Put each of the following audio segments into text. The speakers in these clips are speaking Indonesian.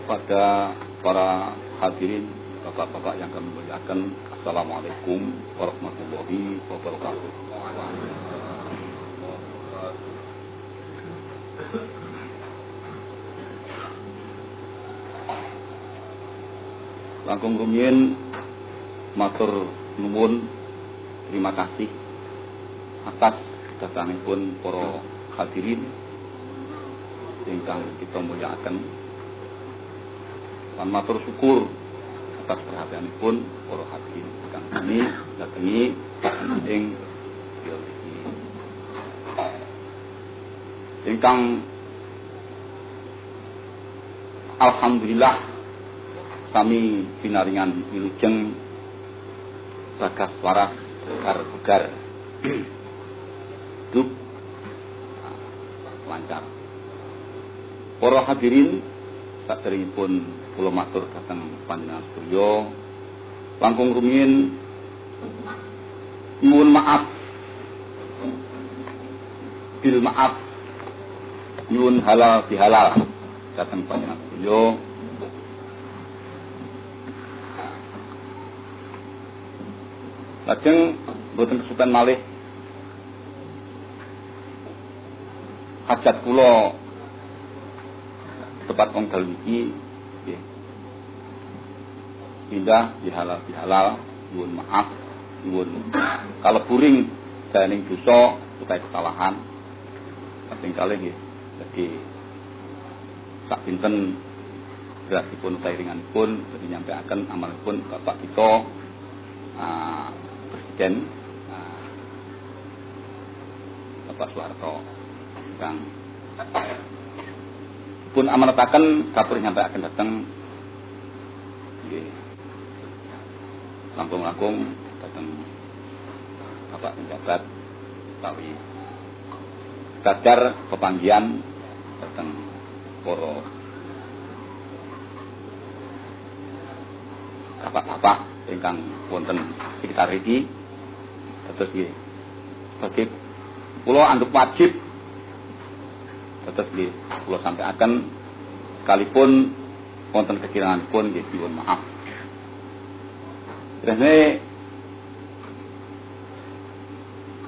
Pada para hadirin, bapak-bapak yang kami muliakan, Assalamualaikum warahmatullahi wabarakatuh. Langkung rumiyin matur nuwun, terima kasih atas datangipun para hadirin ingkang kita muliakan. Lan matur syukur atas perhatianipun para hadirin ingkang sami datengi ing biologi ingkang alhamdulillah kami pinaringan wilujeng bagas waras bugar hidup lancar. Para hadirin saderengipun kula matur dhateng panjenengan sedaya langkung rumiyin nyuwun maaf bil maaf nyuwun halal bihalal dhateng panjenengan sedaya. Lajeng boten kesupen malih hajat kula tepat wongdal niki nggih pindah bihalal nyuwun maaf nyuwun kaleburing daning dosa utawi kesalahan kaping kalih nggih dadi sak pinten berasipun utawi ringanipun dadi nyampaiaken amalipun Bapak kita Presiden Bapak Soeharto kang pun amanataken kapur nyampaiaken dhateng nggih langkung-langkung dhateng Bapak penjabat utawi kadar pepanggihan dhateng para bapak-bapak ingkang wonten sekitar iki. Terus nggih sebagai kula anggap wajib terus nggih kula sampaiaken sekalipun wonten kekiranganipun nggih nyuwun maaf. Dene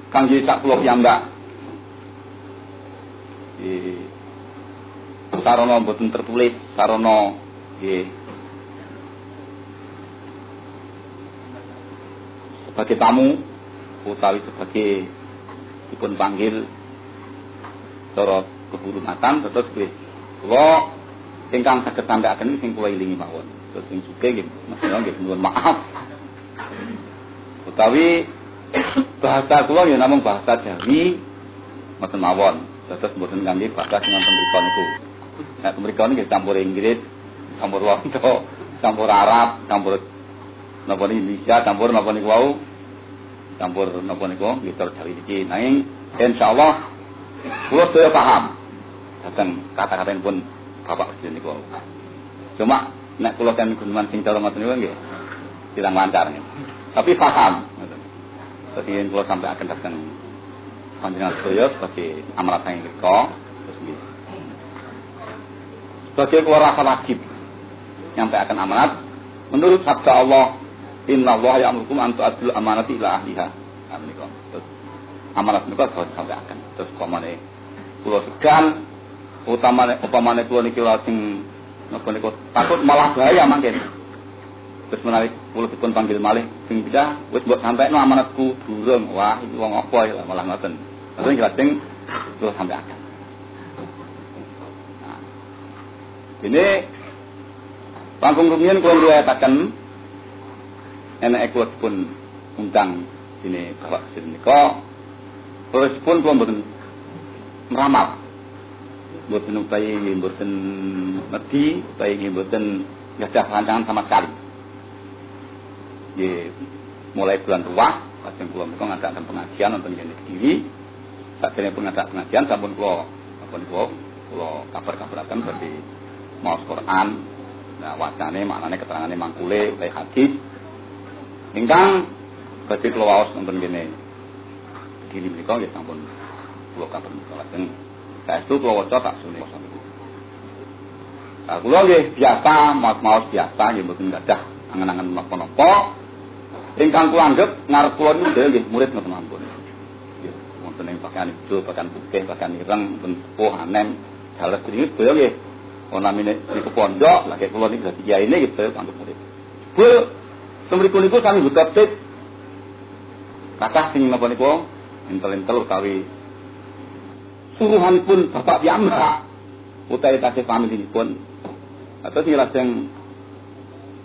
kangge sak kula piyambak sarana boten tertulis sarana nggih sebagai tamu utawi sebagai dipun panggil cara kehormatan terus nggih kula ingkang saged sampaiaken sing kula ilingi mawon terus sing sugih nggih masalah nggih nyuwun maaf utawi bahasa kula ya namung bahasa Jawi mboten mawon terus mboten kangge bahasa sing wonten mriku niku nek mriku nggih campur Inggris campur Walanda campur Arab campur napa Indonesia campur napa niku wau campur napa niku nggih tur Jawi iki nanging insyaallah kula sedaya paham dhateng kata-katanipun Bapak Presiden niku. Cuma nek kula kan guneman sing cara ngoten niku nggih kirang lancar nggih. Tapi paham ngoten. Dadi kula sampaiaken dhateng panjenengan sedaya sebagai amanat saking mriku terus nggih. Sebagai kula rasa wajib nyampaiaken amanat menurut sabda Allah innallaha ya'murukum an tu'addul amanati ila ahliha. Amin. Terus amanat niku harus disampaikan. Terus pamane kula segan upamane kula niki sing napa niku takut malah bahaya mangken. Terus menawi kula dipun panggil malih sing pindah wis mbok sampaikno amanatku durung. Wah, iki wong apa ya malah ngoten. Terus lajeng kula sampaikan. Nah. Ini langkung rumiyin kula riwayataken enek kula pun undang dene Bapak Presiden nika terus pun kula mboten meramal mboten upayi mboten medhi upayi mboten gadah rancangan sama sekali nggih mulai bulan Ruah lajeng kula menika ngadakan pengajian wonten kene Kediri sakjane pengadakan pengajian sampun kula kula kabar-kabaraken badhe maos Quran nah wacane maknane keterangane mangkule utawi hadis ingkang badhe kula waos wonten kene Kediri menika nggih sampun kula kabar menika lajeng saestu kula waca tak sune Nah, kula nggih biasa maos biasa nggih mboten gadah angen-angen napa-napa. Ingkang kula anggap ngarep kula niku nggih murid ngoten mawon. Nggih, wonten ing pakaian ijo, pakaian putih, pakaian ireng, pun sepuh anem, jales dringit kaya nggih. Ana namine niku pondok, lagi kula niku dadi kiyaine nggih anggap murid. Bu, semriku niku sami buta tip. Kathah sing napa niku entel-entel utawi suruhanipun bapak piyambak utawi tasih paminipun. Atau sing lajeng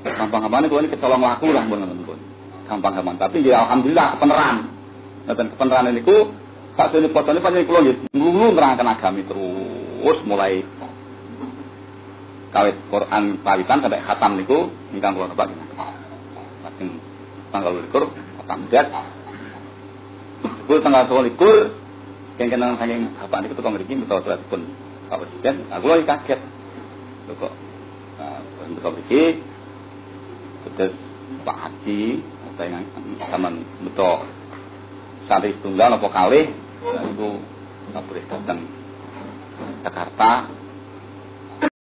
gampang-gampane kula niki ketolong laku lah pun. Gampang-gampang tapi ya alhamdulillah kepeneran. Ngoten kepeneran niku sakjane fotone panjenengan kula nggih nglulu nerangkan agami terus mulai kawit Quran kawitan sampai khatam niku ingkang kula nebak. Lajeng tanggal 12 khatam dat. Kul tanggal 12 kengkenan saking bapak niku tukang mriki utawa suratipun Pak Presiden. Aku lagi kaget. Lho kok betul mriki terus Pak Haji sampean beto santri tunggal apa kalih itu boleh datang Jakarta